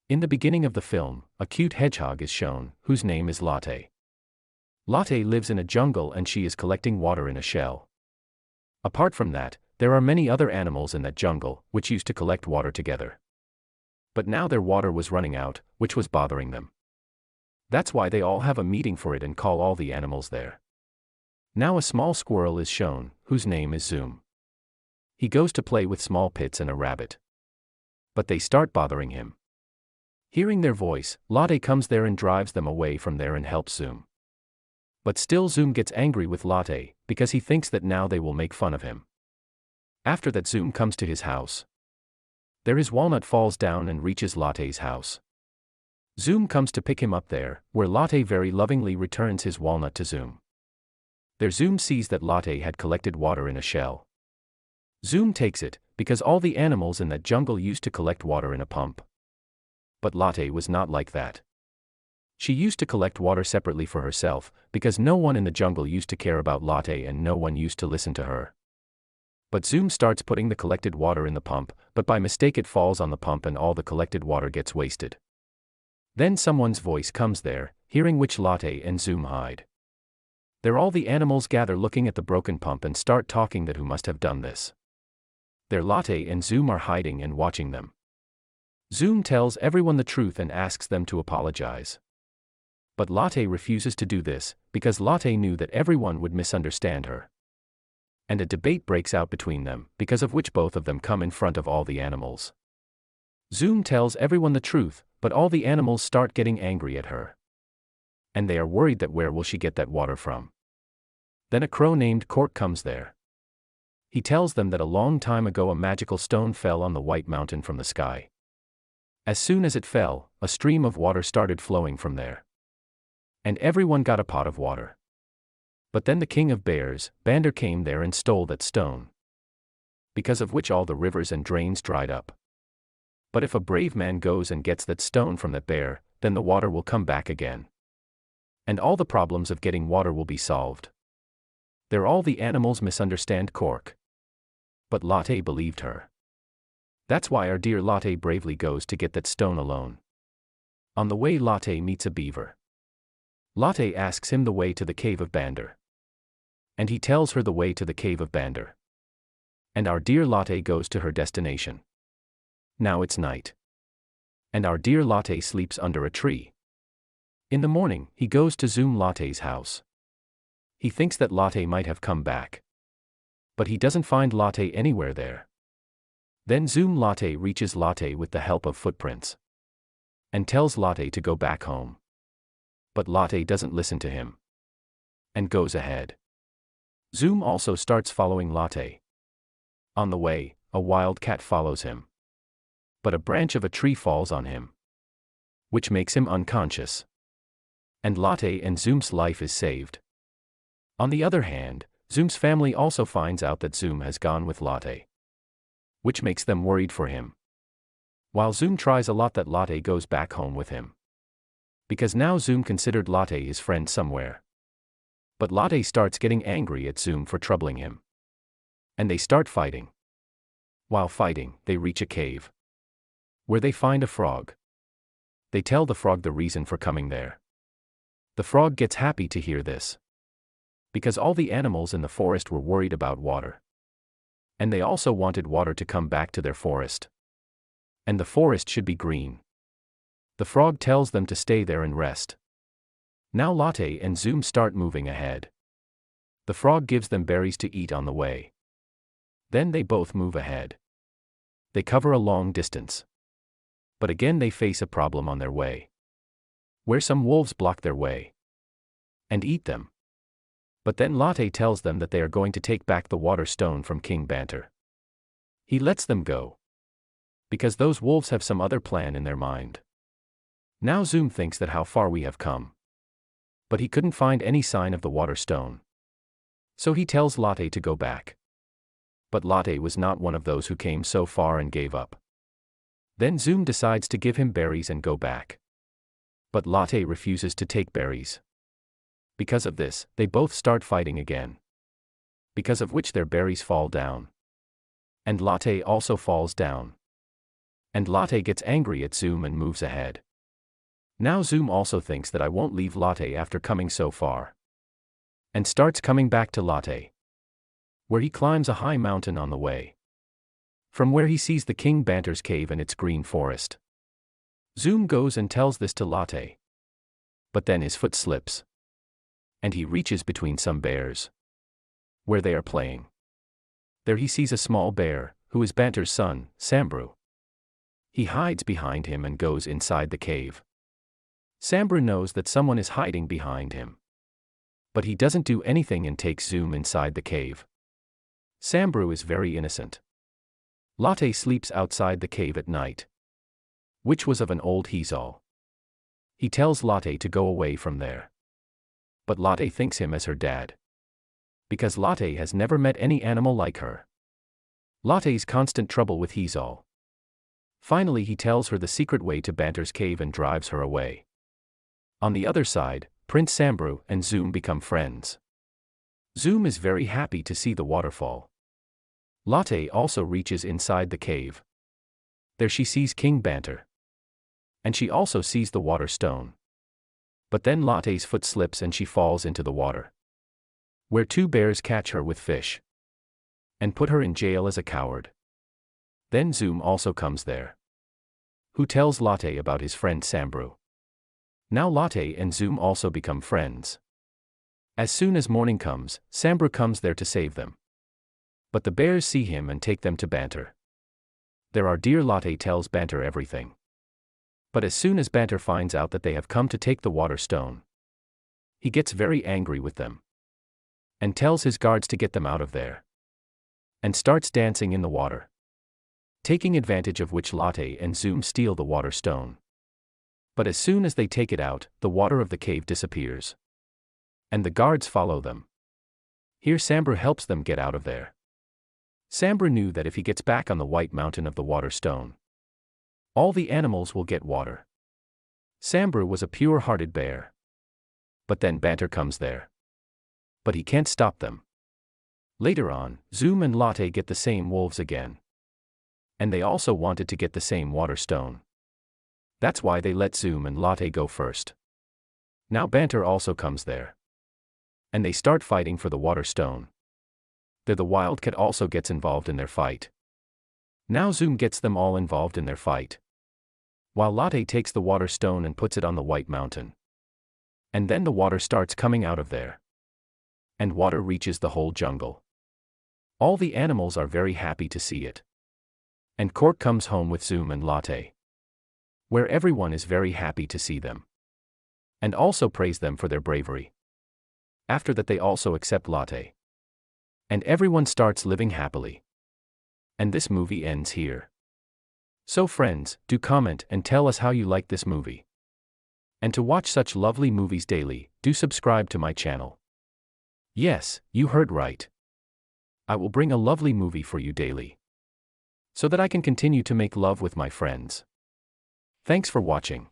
In the beginning of the film, a cute hedgehog is shown, whose name is Latte. Latte lives in a jungle and she is collecting water in a shell. Apart from that, there are many other animals in that jungle, which used to collect water together. But now their water was running out, which was bothering them. That's why they all have a meeting for it and call all the animals there. Now a small squirrel is shown, whose name is Zoom. He goes to play with small pits and a rabbit. But they start bothering him. Hearing their voice, Latte comes there and drives them away from there and helps Zoom. But still Zoom gets angry with Latte, because he thinks that now they will make fun of him. After that Zoom comes to his house. There his walnut falls down and reaches Latte's house. Zoom comes to pick him up there, where Latte very lovingly returns his walnut to Zoom. There Zoom sees that Latte had collected water in a shell. Zoom takes it, because all the animals in that jungle used to collect water in a pump. But Latte was not like that. She used to collect water separately for herself, because no one in the jungle used to care about Latte and no one used to listen to her. But Zoom starts putting the collected water in the pump, but by mistake it falls on the pump and all the collected water gets wasted. Then someone's voice comes there, hearing which Latte and Zoom hide. There all the animals gather looking at the broken pump and start talking that who must have done this. There Latte and Zoom are hiding and watching them. Zoom tells everyone the truth and asks them to apologize. But Latte refuses to do this, because Latte knew that everyone would misunderstand her. And a debate breaks out between them, because of which both of them come in front of all the animals. Zoom tells everyone the truth, but all the animals start getting angry at her. And they are worried that where will she get that water from? Then a crow named Cork comes there. He tells them that a long time ago a magical stone fell on the White Mountain from the sky. As soon as it fell, a stream of water started flowing from there. And everyone got a pot of water. But then the king of bears, Bander, came there and stole that stone. Because of which all the rivers and drains dried up. But if a brave man goes and gets that stone from that bear, then the water will come back again. And all the problems of getting water will be solved. There all the animals misunderstand Cork. But Latte believed her. That's why our dear Latte bravely goes to get that stone alone. On the way Latte meets a beaver. Latte asks him the way to the cave of Bander. And he tells her the way to the cave of Bander. And our dear Latte goes to her destination. Now it's night. And our dear Latte sleeps under a tree. In the morning, he goes to Zoom Latte's house. He thinks that Latte might have come back. But he doesn't find Latte anywhere there. Then Zoom Latte reaches Latte with the help of footprints. And tells Latte to go back home. But Latte doesn't listen to him. And goes ahead. Zoom also starts following Latte. On the way, a wild cat follows him. But a branch of a tree falls on him. Which makes him unconscious. And Latte and Zoom's life is saved. On the other hand, Zoom's family also finds out that Zoom has gone with Latte. Which makes them worried for him. While Zoom tries a lot that Latte goes back home with him. Because now Zoom considered Latte his friend somewhere. But Latte starts getting angry at Zoom for troubling him. And they start fighting. While fighting, they reach a cave. Where they find a frog. They tell the frog the reason for coming there. The frog gets happy to hear this. Because all the animals in the forest were worried about water. And they also wanted water to come back to their forest. And the forest should be green. The frog tells them to stay there and rest. Now Latte and Zoom start moving ahead. The frog gives them berries to eat on the way. Then they both move ahead. They cover a long distance. But again they face a problem on their way. Where some wolves block their way. And eat them. But then Latte tells them that they are going to take back the water stone from King Banter. He lets them go. Because those wolves have some other plan in their mind. Now Zoom thinks that how far we have come. But he couldn't find any sign of the water stone. So he tells Latte to go back. But Latte was not one of those who came so far and gave up. Then Zoom decides to give him berries and go back. But Latte refuses to take berries. Because of this, they both start fighting again. Because of which their berries fall down. And Latte also falls down. And Latte gets angry at Zoom and moves ahead. Now Zoom also thinks that I won't leave Latte after coming so far. And starts coming back to Latte, where he climbs a high mountain on the way, from where he sees the King Banter's cave and its green forest. Zoom goes and tells this to Latte. But then his foot slips, and he reaches between some bears, where they are playing. There he sees a small bear, who is Banter's son, Sambru. He hides behind him and goes inside the cave. Sambru knows that someone is hiding behind him, but he doesn't do anything and takes Zoom inside the cave. Sambru is very innocent. Latte sleeps outside the cave at night, which was of an old Hizal. He tells Latte to go away from there. But Latte thinks him as her dad, because Latte has never met any animal like her. Latte's constant trouble with Hizal. Finally he tells her the secret way to Banter's cave and drives her away. On the other side, Prince Sambru and Zoom become friends. Zoom is very happy to see the waterfall. Latte also reaches inside the cave. There she sees King Banter. And she also sees the water stone. But then Latte's foot slips and she falls into the water, where two bears catch her with fish and put her in jail as a coward. Then Zoom also comes there, who tells Latte about his friend Sambru. Now Latte and Zoom also become friends. As soon as morning comes, Sambru comes there to save them. But the bears see him and take them to Banter. There our dear Latte tells Banter everything. But as soon as Banter finds out that they have come to take the water stone, he gets very angry with them, and tells his guards to get them out of there, and starts dancing in the water, taking advantage of which Latte and Zoom steal the water stone. But as soon as they take it out, the water of the cave disappears, and the guards follow them. Here Sambru helps them get out of there. Sambru knew that if he gets back on the white mountain of the water stone, all the animals will get water. Sambru was a pure-hearted bear. But then Banter comes there, but he can't stop them. Later on, Zoom and Latte get the same wolves again, and they also wanted to get the same water stone. That's why they let Zoom and Latte go first. Now Banter also comes there, and they start fighting for the water stone. There the wildcat also gets involved in their fight. Now Zoom gets them all involved in their fight, while Latte takes the water stone and puts it on the white mountain. And then the water starts coming out of there, and water reaches the whole jungle. All the animals are very happy to see it. And Cork comes home with Zoom and Latte, where everyone is very happy to see them, and also praise them for their bravery. After that they also accept Latte, and everyone starts living happily. And this movie ends here. So friends, do comment and tell us how you like this movie. And to watch such lovely movies daily, do subscribe to my channel. Yes, you heard right. I will bring a lovely movie for you daily, so that I can continue to make love with my friends. Thanks for watching.